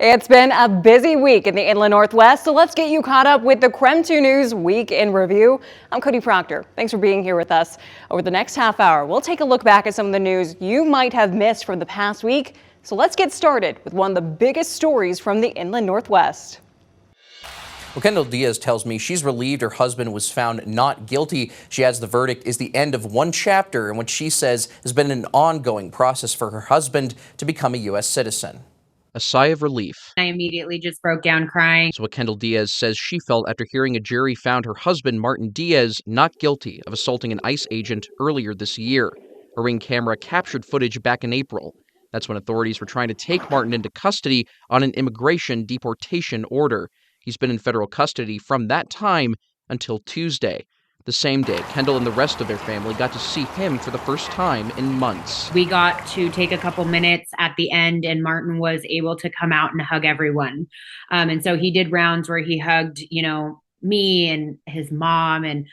It's been a busy week in the Inland Northwest, so let's get you caught up with the KREM 2 News Week in Review. I'm Cody Proctor. Thanks for being here with us. Over the next half hour, we'll take a look back at some of the news you might have missed from the past week. So let's get started with one of the biggest stories from the Inland Northwest. Well, Kendall Diaz tells me she's relieved her husband was found not guilty. She adds the verdict is the end of one chapter in what she says has been an ongoing process for her husband to become a U.S. citizen. A sigh of relief. I immediately just broke down crying. That's what Kendall Diaz says she felt after hearing a jury found her husband, Martin Diaz, not guilty of assaulting an ICE agent earlier this year. A Ring camera captured footage back in April. That's when authorities were trying to take Martin into custody on an immigration deportation order. He's been in federal custody from that time until Tuesday. The same day, Kendall and the rest of their family got to see him for the first time in months. We got to take a couple minutes at the end, and Martin was able to come out and hug everyone. And so he did rounds where he hugged, me and his mom and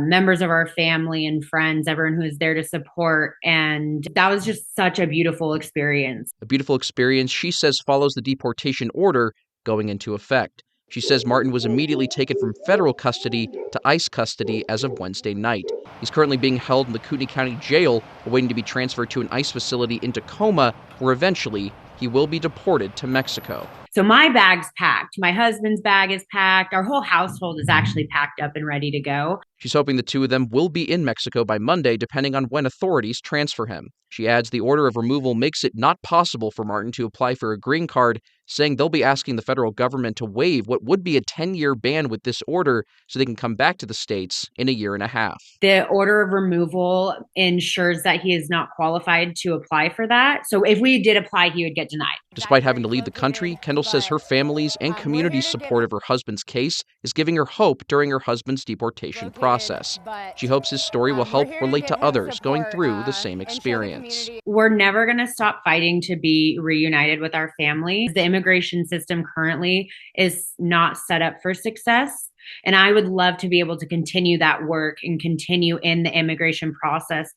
members of our family and friends, everyone who was there to support. And that was just such a beautiful experience. A beautiful experience, she says, follows the deportation order going into effect. She says Martin was immediately taken from federal custody to ICE custody as of Wednesday night. He's currently being held in the Kootenai County Jail, awaiting to be transferred to an ICE facility in Tacoma, where eventually he will be deported to Mexico. So my bag's packed. My husband's bag is packed. Our whole household is actually packed up and ready to go. She's hoping the two of them will be in Mexico by Monday, depending on when authorities transfer him. She adds the order of removal makes it not possible for Martin to apply for a green card, saying they'll be asking the federal government to waive what would be a 10-year ban with this order so they can come back to the States in a year and a half. The order of removal ensures that he is not qualified to apply for that. So if we did apply, he would get denied. Despite having to leave the country, Kendall says her family's and community's support of her husband's case is giving her hope during her husband's deportation process. She hopes his story will help relate to others going through the same experience. We're never going to stop fighting to be reunited with our family. The immigration system currently is not set up for success. And I would love to be able to continue that work and continue in the immigration process.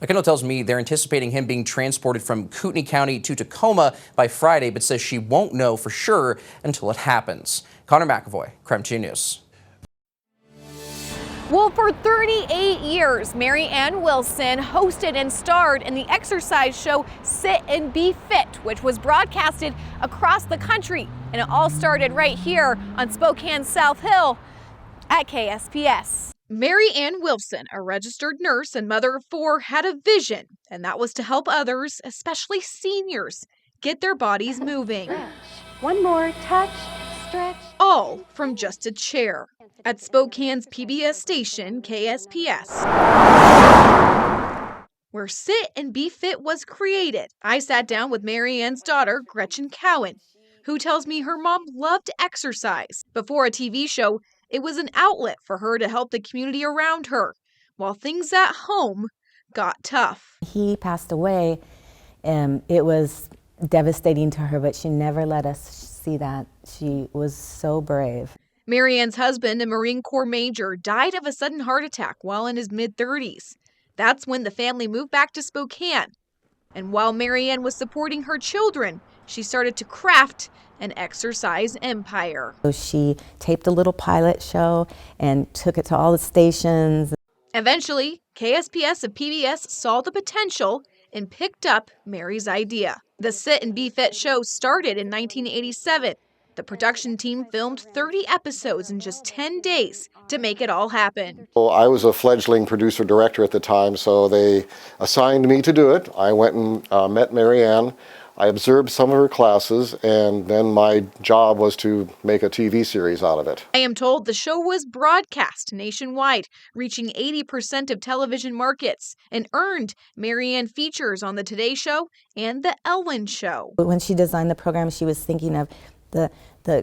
Now, Kendall tells me they're anticipating him being transported from Kootenai County to Tacoma by Friday, but says she won't know for sure until it happens. Connor McAvoy, KREM 2 News. Well, for 38 years, Mary Ann Wilson hosted and starred in the exercise show Sit and Be Fit, which was broadcasted across the country. And it all started right here on Spokane's South Hill at KSPS. Mary Ann Wilson, a registered nurse and mother of 4, had a vision, and that was to help others, especially seniors, get their bodies moving. One more touch, stretch. All from just a chair at Spokane's PBS station, KSPS, where Sit and Be Fit was created. I sat down with Mary Ann's daughter, Gretchen Cowan, who tells me her mom loved exercise. Before a TV show, it was an outlet for her to help the community around her, while things at home got tough. He passed away, and it was devastating to her, but she never let us see that. She was so brave. Mary Ann's husband, a Marine Corps major, died of a sudden heart attack while in his mid-30s. That's when the family moved back to Spokane. And while Mary Ann was supporting her children, she started to craft an exercise empire. So she taped a little pilot show and took it to all the stations. Eventually, KSPS and PBS saw the potential and picked up Mary's idea. The Sit and Be Fit show started in 1987. The production team filmed 30 episodes in just 10 days to make it all happen. Well, I was a fledgling producer-director at the time, so they assigned me to do it. I went and met Mary Ann. I observed some of her classes, and then my job was to make a TV series out of it. I am told the show was broadcast nationwide, reaching 80% of television markets, and earned Mary Ann features on The Today Show and The Ellen Show. When she designed the program, she was thinking of the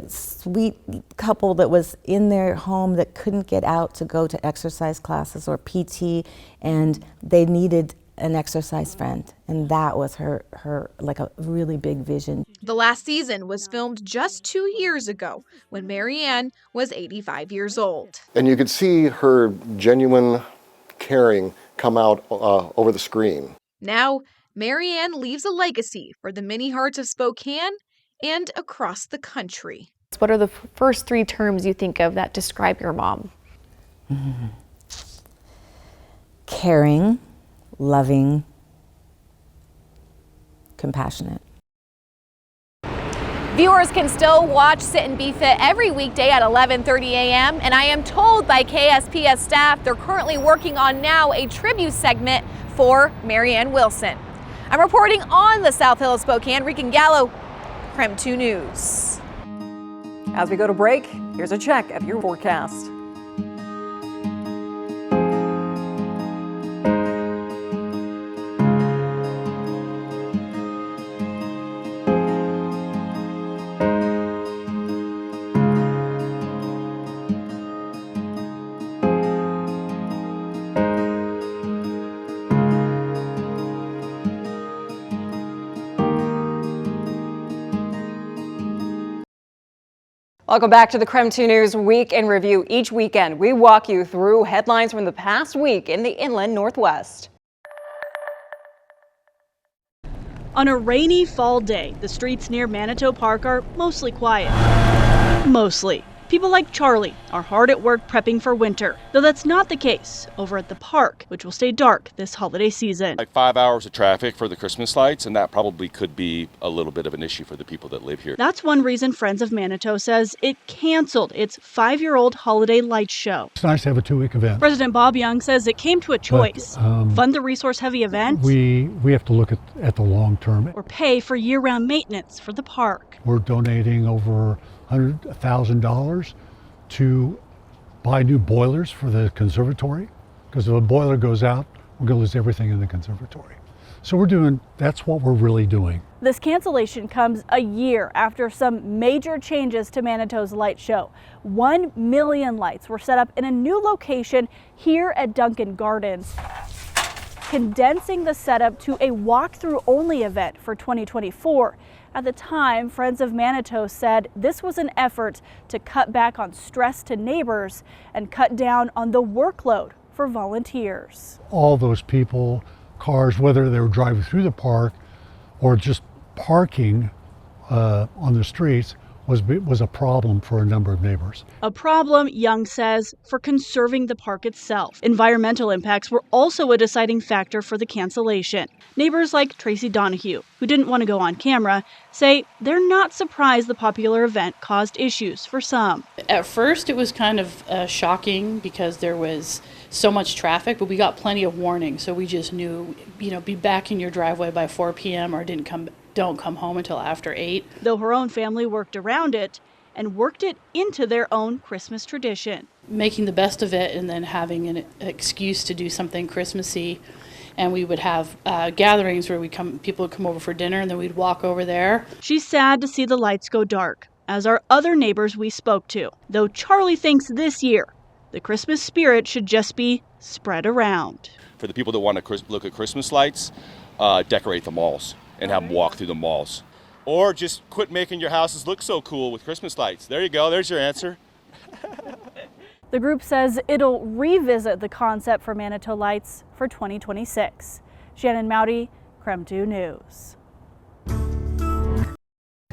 sweet couple that was in their home that couldn't get out to go to exercise classes or PT, and they needed an exercise friend, and that was her like a really big vision. The last season was filmed just 2 years ago when Mary Ann was 85 years old. And you could see her genuine caring come out over the screen. Now, Mary Ann leaves a legacy for the many hearts of Spokane and across the country. What are the first 3 terms you think of that describe your mom? Caring, loving, compassionate. Viewers can still watch Sit and Be Fit every weekday at 11:30 a.m. And I am told by KSPS staff they're currently working on now a tribute segment for Mary Ann Wilson. I'm reporting on the South Hill of Spokane, Rican Gallo, KREM 2 News. As we go to break, here's a check of your forecast. Welcome back to the KREM 2 News Week in Review. Each weekend, we walk you through headlines from the past week in the Inland Northwest. On a rainy fall day, the streets near Manitou Park are mostly quiet. Mostly. People like Charlie are hard at work prepping for winter, though that's not the case over at the park, which will stay dark this holiday season. Like 5 hours of traffic for the Christmas lights, and that probably could be a little bit of an issue for the people that live here. That's one reason Friends of Manitou says it canceled its 5-year-old holiday light show. It's nice to have a 2-week event. President Bob Young says it came to a choice. Fund the resource-heavy event. We have to look at the long term. Or pay for year-round maintenance for the park. We're donating over $100,000 to buy new boilers for the conservatory, because if a boiler goes out, we're going to lose everything in the conservatory. So that's what we're really doing. This cancellation comes a year after some major changes to Manitou's light show. 1 million lights were set up in a new location here at Duncan Gardens, condensing the setup to a walkthrough only event for 2024. At the time, Friends of Manitou said this was an effort to cut back on stress to neighbors and cut down on the workload for volunteers. All those people, cars, whether they were driving through the park or just parking on the streets, was a problem for a number of neighbors. A problem, Young says, for conserving the park itself. Environmental impacts were also a deciding factor for the cancellation. Neighbors like Tracy Donahue, who didn't want to go on camera, say they're not surprised the popular event caused issues for some. At first, it was kind of shocking because there was so much traffic, but we got plenty of warning, so we just knew, be back in your driveway by 4 p.m. or don't come home until after 8. Though her own family worked around it and worked it into their own Christmas tradition. Making the best of it and then having an excuse to do something Christmassy. And we would have gatherings where people would come over for dinner and then we'd walk over there. She's sad to see the lights go dark, as are other neighbors we spoke to. Though Charlie thinks this year, the Christmas spirit should just be spread around. For the people that want to look at Christmas lights, decorate the malls and have them walk through the malls. Or just quit making your houses look so cool with Christmas lights. There you go, there's your answer. The group says it'll revisit the concept for Manitou lights for 2026. Shannon Mowdy, KREM 2 News.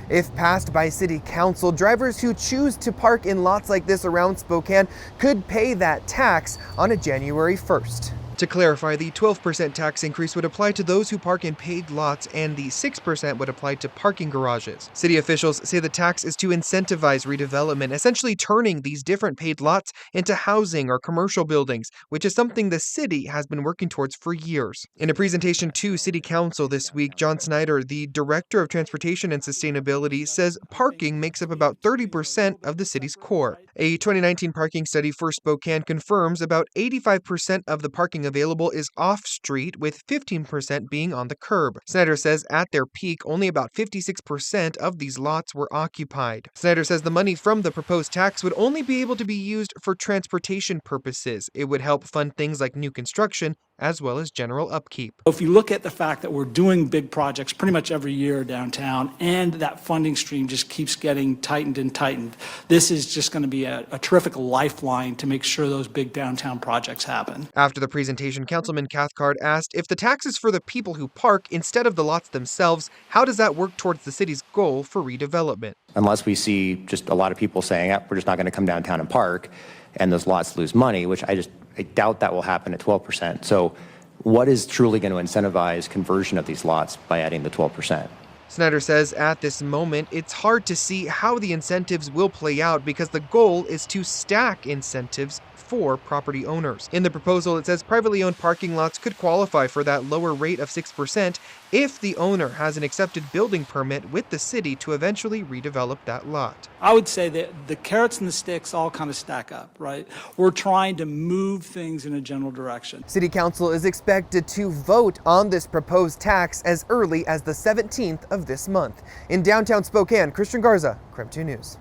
If passed by City Council, drivers who choose to park in lots like this around Spokane could pay that tax on January 1st. To clarify, the 12% tax increase would apply to those who park in paid lots, and the 6% would apply to parking garages. City officials say the tax is to incentivize redevelopment, essentially turning these different paid lots into housing or commercial buildings, which is something the city has been working towards for years. In a presentation to City Council this week, John Snyder, the Director of Transportation and Sustainability, says parking makes up about 30% of the city's core. A 2019 parking study for Spokane confirms about 85% of the parking available is off-street, with 15% being on the curb. Snyder says at their peak, only about 56% of these lots were occupied. Snyder says the money from the proposed tax would only be able to be used for transportation purposes. It would help fund things like new construction as well as general upkeep. If you look at the fact that we're doing big projects pretty much every year downtown, and that funding stream just keeps getting tightened and tightened, this is just going to be a terrific lifeline to make sure those big downtown projects happen. After the presentation, Councilman Cathcart asked, if the tax is for the people who park instead of the lots themselves, how does that work towards the city's goal for redevelopment? Unless we see just a lot of people saying, we're just not going to come downtown and park, and those lots lose money, which I doubt that will happen at 12%. So what is truly going to incentivize conversion of these lots by adding the 12%? Snyder says at this moment, it's hard to see how the incentives will play out because the goal is to stack incentives for property owners. In the proposal, it says privately owned parking lots could qualify for that lower rate of 6% if the owner has an accepted building permit with the city to eventually redevelop that lot. I would say that the carrots and the sticks all kind of stack up, right? We're trying to move things in a general direction. City Council is expected to vote on this proposed tax as early as the 17th of this month. In downtown Spokane, Christian Garza, KREM 2 News.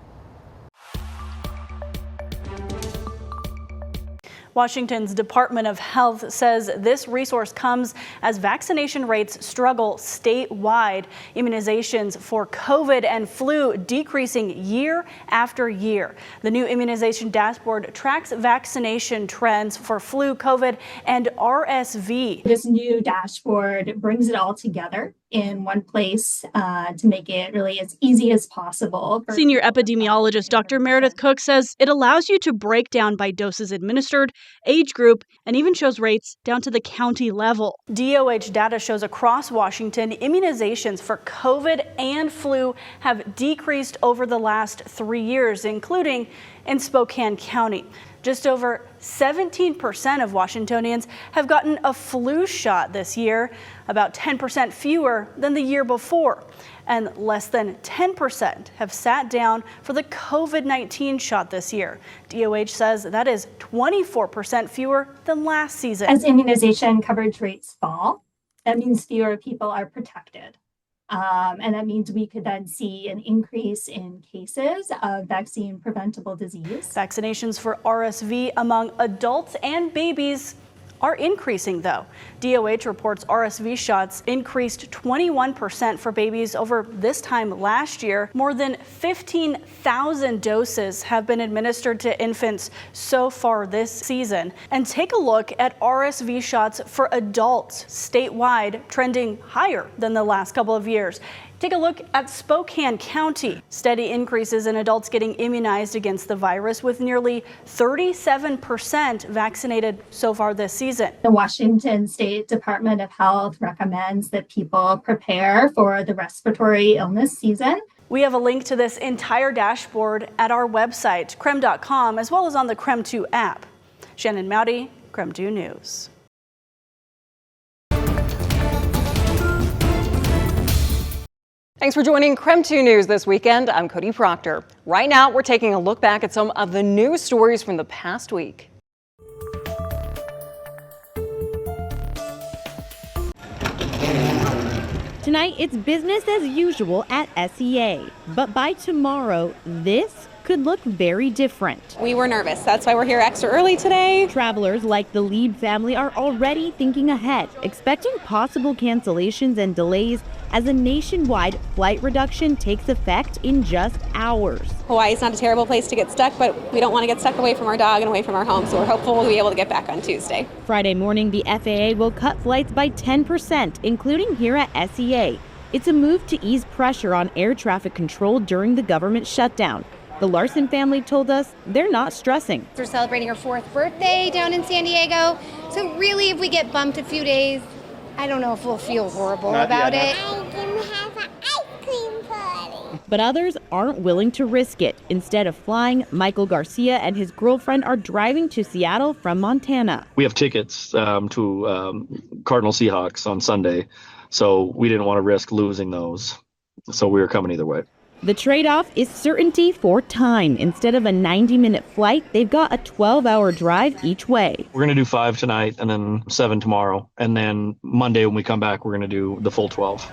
Washington's Department of Health says this resource comes as vaccination rates struggle statewide. Immunizations for COVID and flu decreasing year after year. The new immunization dashboard tracks vaccination trends for flu, COVID, and RSV. This new dashboard brings it all together in one place to make it really as easy as possible. Senior epidemiologist Dr. Meredith Cook says it allows you to break down by doses administered, age group, and even shows rates down to the county level. DOH data shows across Washington, immunizations for COVID and flu have decreased over the last 3 years, including in Spokane County. Just over 17% of Washingtonians have gotten a flu shot this year, about 10% fewer than the year before. And less than 10% have sat down for the COVID-19 shot this year. DOH says that is 24% fewer than last season. As immunization coverage rates fall, that means fewer people are protected. And that means we could then see an increase in cases of vaccine preventable disease. Vaccinations for RSV among adults and babies are increasing, though. DOH reports RSV shots increased 21% for babies over this time last year. More than 15,000 doses have been administered to infants so far this season. And take a look at RSV shots for adults statewide, trending higher than the last couple of years. Take a look at Spokane County. Steady increases in adults getting immunized against the virus, with nearly 37% vaccinated so far this season. The Washington State Department of Health recommends that people prepare for the respiratory illness season. We have a link to this entire dashboard at our website, KREM.com, as well as on the KREM 2 app. Shannon Mowdy, KREM 2 News. Thanks for joining KREM 2 News this weekend. I'm Cody Proctor. Right now, we're taking a look back at some of the news stories from the past week. Tonight, it's business as usual at SEA. But by tomorrow, this could look very different. We were nervous. That's why we're here extra early today. Travelers like the Lead family are already thinking ahead, expecting possible cancellations and delays as a nationwide flight reduction takes effect in just hours. Hawaii is not a terrible place to get stuck, but we don't want to get stuck away from our dog and away from our home, so we're hopeful we'll be able to get back on Tuesday. Friday morning, the FAA will cut flights by 10%, including here at SEA. It's a move to ease pressure on air traffic control during the government shutdown. The Larson family told us they're not stressing. We're celebrating our 4th birthday down in San Diego, so really if we get bumped a few days, I don't know if we'll feel horrible about it. I can have an ice cream party. But others aren't willing to risk it. Instead of flying, Michael Garcia and his girlfriend are driving to Seattle from Montana. We have tickets to Cardinal Seahawks on Sunday, so we didn't want to risk losing those. So we were coming either way. The trade-off is certainty for time. Instead of a 90-minute flight, they've got a 12-hour drive each way. We're going to do 5 tonight and then 7 tomorrow. And then Monday when we come back, we're going to do the full 12.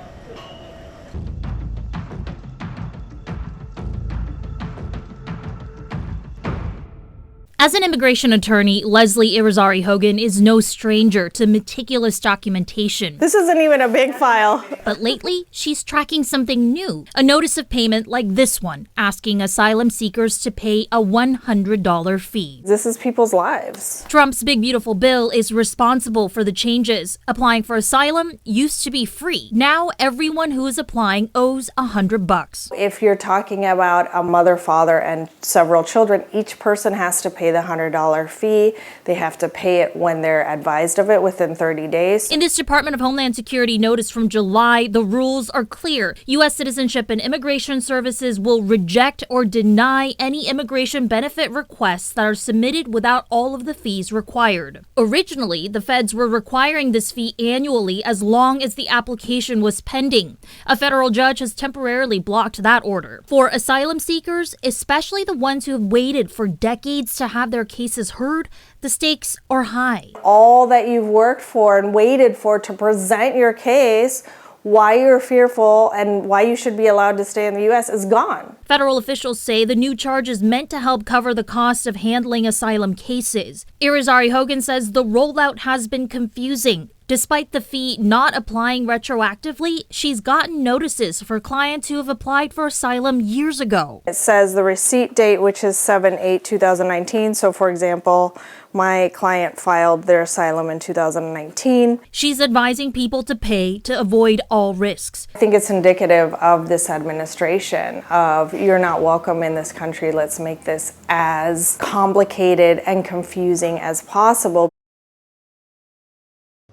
As an immigration attorney, Leslie Irizarry Hogan is no stranger to meticulous documentation. This isn't even a big file. But lately, she's tracking something new. A notice of payment like this one, asking asylum seekers to pay a $100 fee. This is people's lives. Trump's big beautiful bill is responsible for the changes. Applying for asylum used to be free. Now everyone who is applying owes $100. If you're talking about a mother, father, and several children, each person has to pay the $100 fee. They have to pay it when they're advised of it within 30 days. In this Department of Homeland Security notice from July, the rules are clear. U.S. Citizenship and Immigration Services will reject or deny any immigration benefit requests that are submitted without all of the fees required. Originally, the feds were requiring this fee annually as long as the application was pending. A federal judge has temporarily blocked that order. For asylum seekers, especially the ones who have waited for decades to have their cases heard, the stakes are high. All that you've worked for and waited for to present your case, why you're fearful and why you should be allowed to stay in the U.S. is gone. Federal officials say the new charge is meant to help cover the cost of handling asylum cases. Irizarry Hogan says the rollout has been confusing. Despite the fee not applying retroactively, she's gotten notices for clients who have applied for asylum years ago. It says the receipt date, which is 7/8/2019. So, for example, my client filed their asylum in 2019. She's advising people to pay to avoid all risks. I think it's indicative of this administration of you're not welcome in this country. Let's make this as complicated and confusing as possible.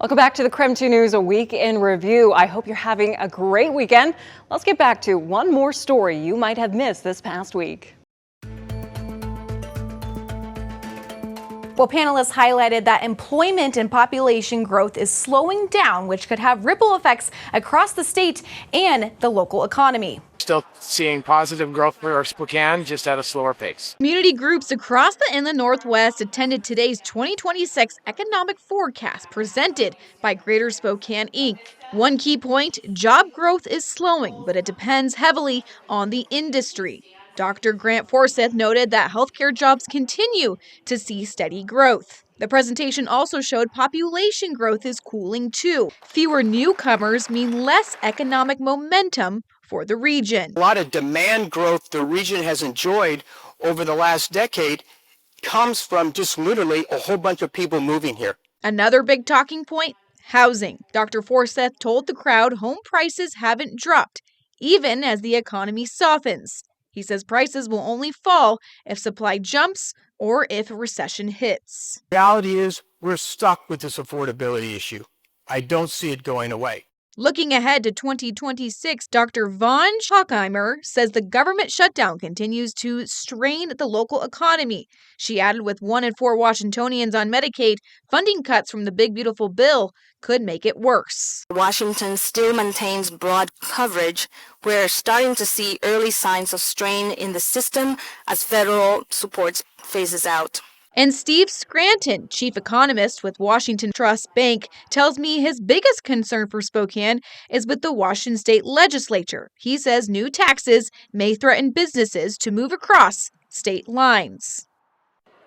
Welcome back to the KREM 2 News, a week in review. I hope you're having a great weekend. Let's get back to one more story you might have missed this past week. Well, panelists highlighted that employment and population growth is slowing down, which could have ripple effects across the state and the local economy. Still seeing positive growth for Spokane, just at a slower pace. Community groups across the Inland Northwest attended today's 2026 economic forecast presented by Greater Spokane Inc. One key point, job growth is slowing, but it depends heavily on the industry. Dr. Grant Forsyth noted that healthcare jobs continue to see steady growth. The presentation also showed population growth is cooling too. Fewer newcomers mean less economic momentum for the region. A lot of demand growth the region has enjoyed over the last decade comes from just literally a whole bunch of people moving here. Another big talking point, housing. Dr. Forsyth told the crowd home prices haven't dropped, even as the economy softens. He says prices will only fall if supply jumps or if a recession hits. The reality is we're stuck with this affordability issue. I don't see it going away. Looking ahead to 2026, Dr. Von Schockheimer says the government shutdown continues to strain the local economy. She added with 1 in 4 Washingtonians on Medicaid, funding cuts from the big beautiful bill could make it worse. Washington still maintains broad coverage. We're starting to see early signs of strain in the system as federal support phases out. And Steve Scranton, chief economist with Washington Trust Bank, tells me his biggest concern for Spokane is with the Washington state legislature. He says new taxes may threaten businesses to move across state lines.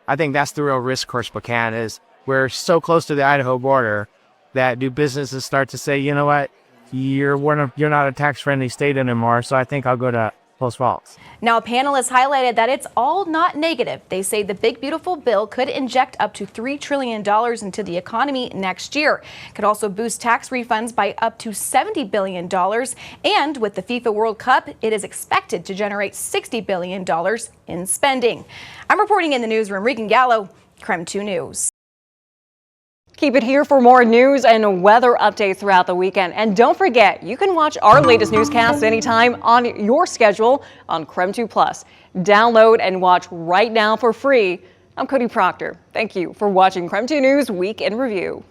I think that's the real risk for Spokane is we're so close to the Idaho border that do businesses start to say, you know what, you're not a tax-friendly state anymore, so I think I'll go to Post Falls. Now, panelists highlighted that it's all not negative. They say the big beautiful bill could inject up to $3 trillion into the economy next year. It could also boost tax refunds by up to $70 billion. And with the FIFA World Cup, it is expected to generate $60 billion in spending. I'm reporting in the newsroom, Regan Gallo, KREM 2 News. Keep it here for more news and weather updates throughout the weekend. And don't forget, you can watch our latest newscasts anytime on your schedule on KREM 2 Plus. Download and watch right now for free. I'm Cody Proctor. Thank you for watching KREM 2 News Week in Review.